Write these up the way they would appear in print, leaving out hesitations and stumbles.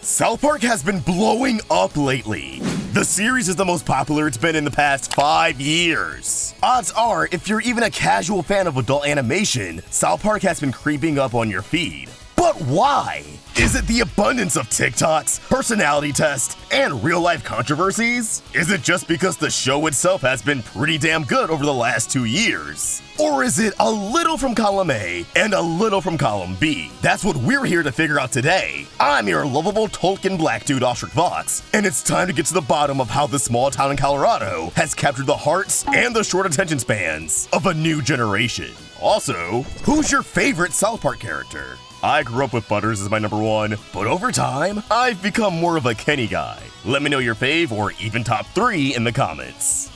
South Park has been blowing up lately. The series is the most popular it's been in the past 5 years. Odds are, if you're even a casual fan of adult animation, South Park has been creeping up on your feed. But why? Is it the abundance of TikToks, personality tests, and real-life controversies? Is it just because the show itself has been pretty damn good over the last 2 years? Or is it a little from column A and a little from column B? That's what we're here to figure out today. I'm your lovable Tolkien black dude, Ostrich Vox, and it's time to get to the bottom of how this small town in Colorado has captured the hearts and the short attention spans of a new generation. Also, who's your favorite South Park character? I grew up with Butters as my number one, but over time, I've become more of a Kenny guy. Let me know your fave or even top 3 in the comments.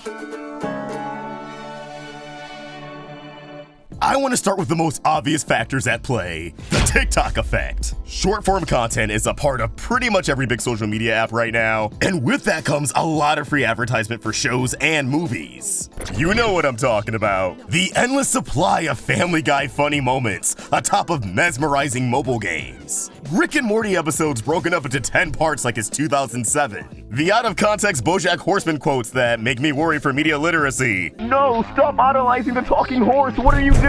I want to start with the most obvious factors at play, the TikTok effect. Short-form content is a part of pretty much every big social media app right now, and with that comes a lot of free advertisement for shows and movies. You know what I'm talking about. The endless supply of Family Guy funny moments atop of mesmerizing mobile games. Rick and Morty episodes broken up into 10 parts like it's 2007. The out-of-context BoJack Horseman quotes that make me worry for media literacy. No, stop idolizing the talking horse, what are you doing?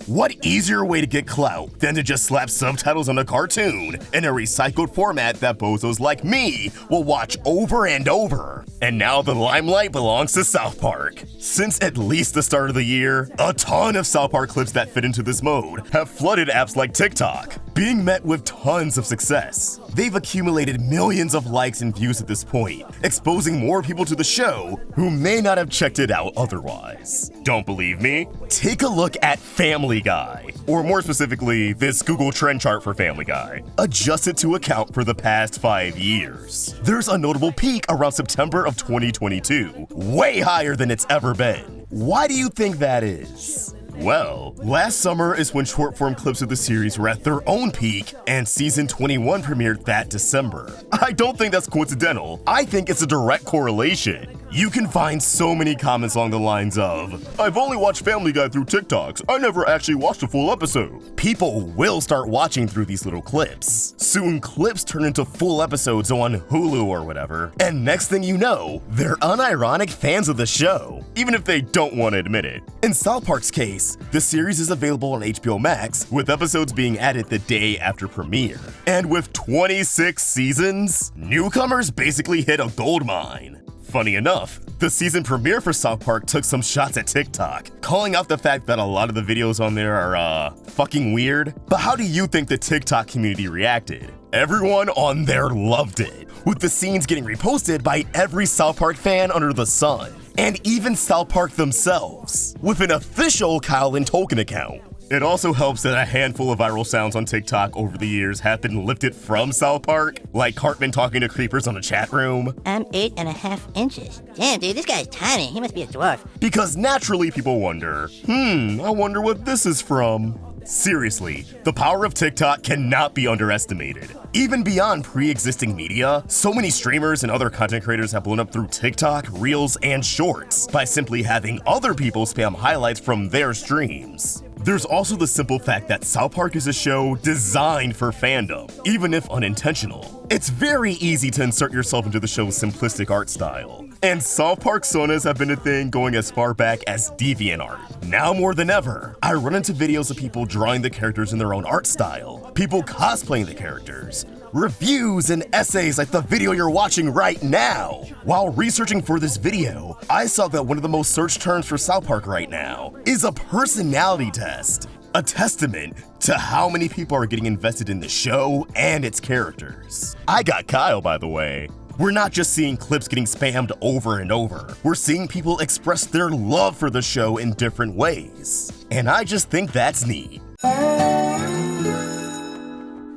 What easier way to get clout than to just slap subtitles on a cartoon in a recycled format that bozos like me will watch over and over? And now the limelight belongs to South Park. Since at least the start of the year, a ton of South Park clips that fit into this mode have flooded apps like TikTok, being met with tons of success. They've accumulated millions of likes and views at this point, exposing more people to the show who may not have checked it out otherwise. Don't believe me? Take a look at Family Guy, or more specifically, this Google trend chart for Family Guy, adjusted to account for the past 5 years. There's a notable peak around September of 2022, way higher than it's ever been. Why do you think that is? Well, last summer is when short-form clips of the series were at their own peak, and season 21 premiered that December. I don't think that's coincidental. I think it's a direct correlation. You can find so many comments along the lines of, I've only watched Family Guy through TikToks, I never actually watched a full episode. People will start watching through these little clips. Soon clips turn into full episodes on Hulu or whatever, and next thing you know, they're unironic fans of the show, even if they don't want to admit it. In South Park's case, the series is available on HBO Max, with episodes being added the day after premiere. And with 26 seasons, newcomers basically hit a gold mine. Funny enough, the season premiere for South Park took some shots at TikTok, calling out the fact that a lot of the videos on there are, fucking weird. But how do you think the TikTok community reacted? Everyone on there loved it, with the scenes getting reposted by every South Park fan under the sun, and even South Park themselves, with an official Kyle and Tolkien account. It also helps that a handful of viral sounds on TikTok over the years have been lifted from South Park, like Cartman talking to creepers on a chat room. I'm 8.5 inches. Damn, dude, this guy's tiny. He must be a dwarf. Because naturally people wonder, I wonder what this is from. Seriously, the power of TikTok cannot be underestimated. Even beyond pre-existing media, so many streamers and other content creators have blown up through TikTok, Reels, and Shorts by simply having other people spam highlights from their streams. There's also the simple fact that South Park is a show designed for fandom, even if unintentional. It's very easy to insert yourself into the show's simplistic art style. And South Park sonas have been a thing going as far back as DeviantArt. Now more than ever, I run into videos of people drawing the characters in their own art style, people cosplaying the characters, reviews and essays like the video you're watching right now. While researching for this video, I saw that one of the most searched terms for South Park right now is a personality test. A testament to how many people are getting invested in the show and its characters. I got Kyle, by the way. We're not just seeing clips getting spammed over and over. We're seeing people express their love for the show in different ways. And I just think that's neat.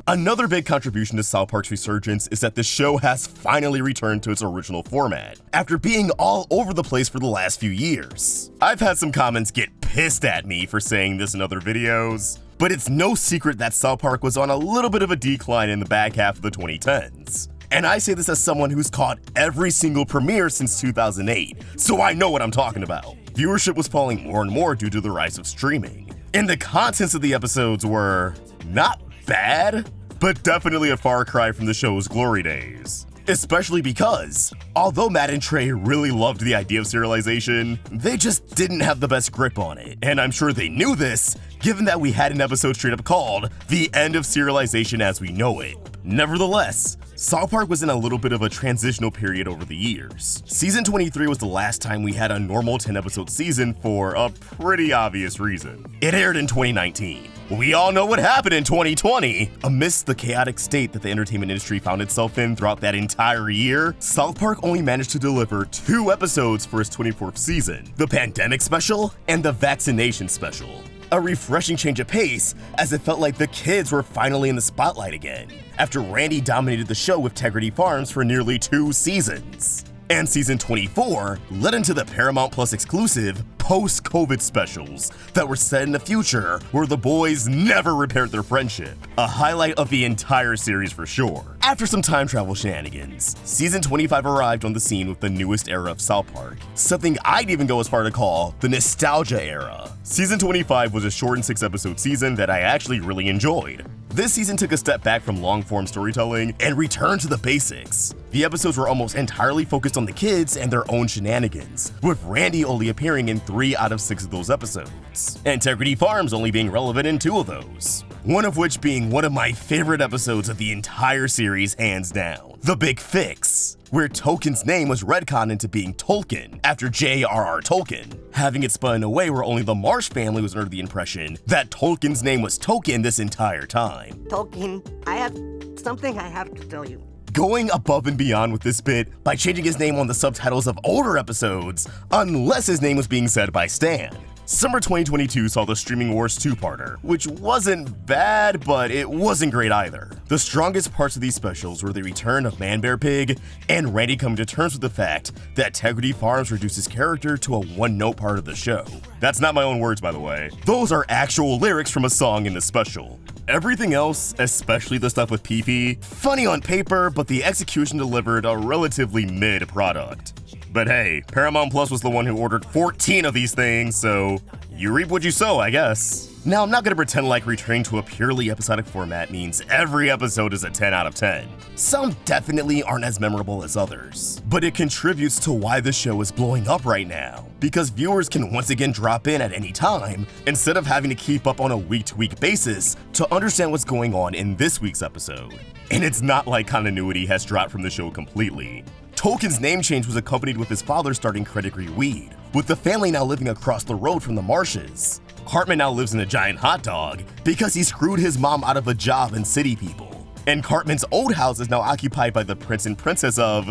Another big contribution to South Park's resurgence is that the show has finally returned to its original format, after being all over the place for the last few years. I've had some comments get pissed at me for saying this in other videos, but it's no secret that South Park was on a little bit of a decline in the back half of the 2010s. And I say this as someone who's caught every single premiere since 2008, so I know what I'm talking about. Viewership was falling more and more due to the rise of streaming, and the contents of the episodes were not bad, but definitely a far cry from the show's glory days. Especially because, although Matt and Trey really loved the idea of serialization, they just didn't have the best grip on it. And I'm sure they knew this, given that we had an episode straight up called The End of Serialization as We Know It. Nevertheless, South Park was in a little bit of a transitional period over the years. Season 23 was the last time we had a normal 10-episode season for a pretty obvious reason. It aired in 2019. We all know what happened in 2020. Amidst the chaotic state that the entertainment industry found itself in throughout that entire year, South Park only managed to deliver 2 episodes for its 24th season, the pandemic special and the vaccination special. A refreshing change of pace, as it felt like the kids were finally in the spotlight again, after Randy dominated the show with Tegrity Farms for nearly 2 seasons. And season 24 led into the Paramount Plus exclusive post-COVID specials that were set in the future where the boys never repaired their friendship, a highlight of the entire series for sure. After some time travel shenanigans, season 25 arrived on the scene with the newest era of South Park, something I'd even go as far to call the nostalgia era. Season 25 was a shortened 6-episode season that I actually really enjoyed. This season took a step back from long-form storytelling and returned to the basics. The episodes were almost entirely focused on the kids and their own shenanigans, with Randy only appearing in 3 out of 6 of those episodes, and Tegrity Farms only being relevant in 2 of those. One of which being one of my favorite episodes of the entire series hands down, The Big Fix, where Tolkien's name was retconned into being Tolkien after J.R.R. Tolkien, having it spun in a way where only the Marsh family was under the impression that Tolkien's name was Tolkien this entire time. Tolkien, I have something I have to tell you. Going above and beyond with this bit by changing his name on the subtitles of older episodes, unless his name was being said by Stan. Summer 2022 saw the Streaming Wars 2-parter, which wasn't bad, but it wasn't great either. The strongest parts of these specials were the return of Man Bear Pig, and Randy coming to terms with the fact that Tegrity Farms reduced his character to a one-note part of the show. That's not my own words, by the way. Those are actual lyrics from a song in the special. Everything else, especially the stuff with Pee-Pee, funny on paper, but the execution delivered a relatively mid product. But hey, Paramount Plus was the one who ordered 14 of these things, so you reap what you sow, I guess. Now, I'm not gonna pretend like returning to a purely episodic format means every episode is a 10 out of 10. Some definitely aren't as memorable as others, but it contributes to why the show is blowing up right now, because viewers can once again drop in at any time instead of having to keep up on a week-to-week basis to understand what's going on in this week's episode. And it's not like continuity has dropped from the show completely. Tolkien's name change was accompanied with his father starting Credigree Weed, with the family now living across the road from the Marshes. Cartman now lives in a giant hot dog because he screwed his mom out of a job in City People. And Cartman's old house is now occupied by the Prince and Princess of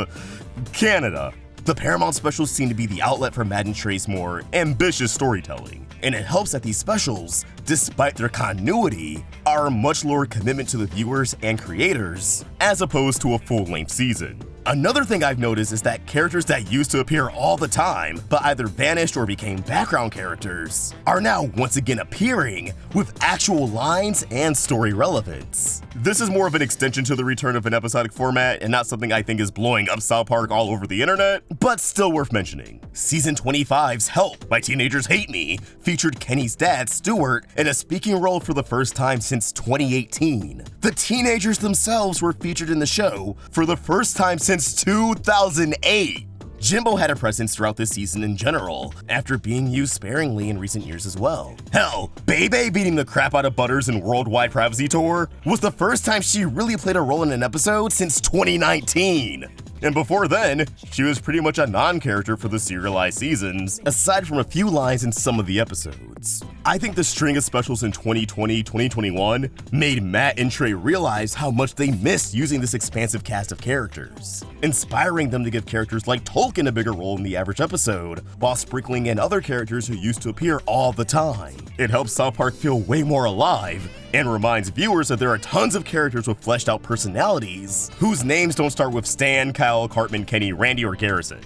Canada. The Paramount specials seem to be the outlet for Matt and Trey's more ambitious storytelling, and it helps that these specials, despite their continuity, are a much lower commitment to the viewers and creators, as opposed to a full-length season. Another thing I've noticed is that characters that used to appear all the time, but either vanished or became background characters, are now once again appearing with actual lines and story relevance. This is more of an extension to the return of an episodic format and not something I think is blowing up South Park all over the internet, but still worth mentioning. Season 25's Help! My Teenagers Hate Me featured Kenny's dad, Stuart, in a speaking role for the first time since 2018. The teenagers themselves were featured in the show for the first time since 2008. Jimbo had a presence throughout this season in general, after being used sparingly in recent years as well. Hell, Bebe beating the crap out of Butters in Worldwide Privacy Tour was the first time she really played a role in an episode since 2019. And before then, she was pretty much a non-character for the serialized seasons, aside from a few lines in some of the episodes. I think the string of specials in 2020-2021 made Matt and Trey realize how much they missed using this expansive cast of characters, inspiring them to give characters like Tolkien a bigger role in the average episode, while sprinkling in other characters who used to appear all the time. It helps South Park feel way more alive, and reminds viewers that there are tons of characters with fleshed out personalities whose names don't start with Stan, Kyle, Cartman, Kenny, Randy, or Garrison.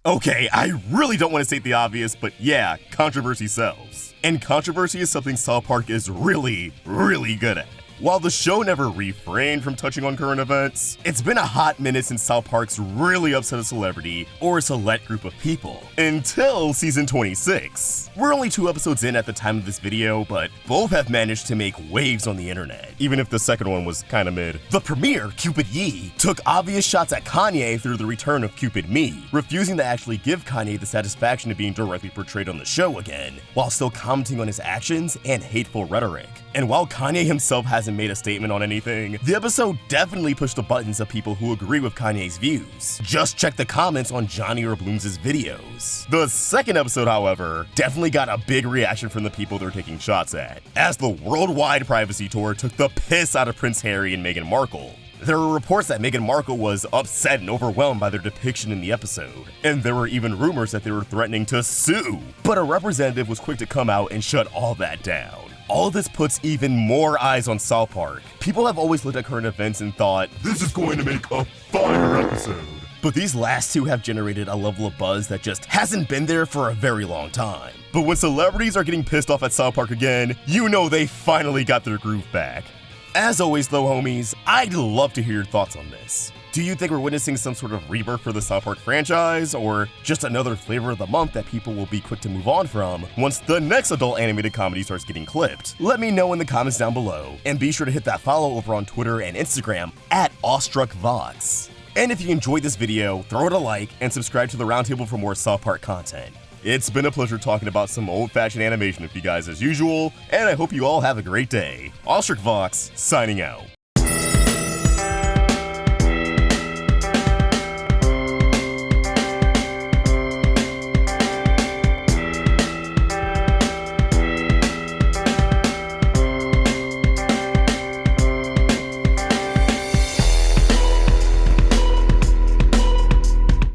Okay, I really don't want to state the obvious, but yeah, controversy sells. And controversy is something South Park is really, really good at. While the show never refrained from touching on current events, it's been a hot minute since South Park's really upset a celebrity or a select group of people, until season 26. We're only 2 episodes in at the time of this video, but both have managed to make waves on the internet, even if the second one was kinda mid. The premiere, Cupid Ye, took obvious shots at Kanye through the return of Cupid Me, refusing to actually give Kanye the satisfaction of being directly portrayed on the show again, while still commenting on his actions and hateful rhetoric. And while Kanye himself hasn't made a statement on anything, the episode definitely pushed the buttons of people who agree with Kanye's views. Just check the comments on Johnny or Blooms' videos. The second episode, however, definitely got a big reaction from the people they're taking shots at, as the worldwide privacy tour took the piss out of Prince Harry and Meghan Markle. There were reports that Meghan Markle was upset and overwhelmed by their depiction in the episode, and there were even rumors that they were threatening to sue. But a representative was quick to come out and shut all that down. All this puts even more eyes on South Park. People have always looked at current events and thought, this is going to make a fire episode. But these last 2 have generated a level of buzz that just hasn't been there for a very long time. But when celebrities are getting pissed off at South Park again, you know they finally got their groove back. As always though, homies, I'd love to hear your thoughts on this. Do you think we're witnessing some sort of rebirth for the South Park franchise, or just another flavor of the month that people will be quick to move on from once the next adult animated comedy starts getting clipped? Let me know in the comments down below, and be sure to hit that follow over on Twitter and Instagram at AwestruckVox. And if you enjoyed this video, throw it a like and subscribe to the Roundtable for more South Park content. It's been a pleasure talking about some old-fashioned animation with you guys as usual, and I hope you all have a great day. AwestruckVox, signing out.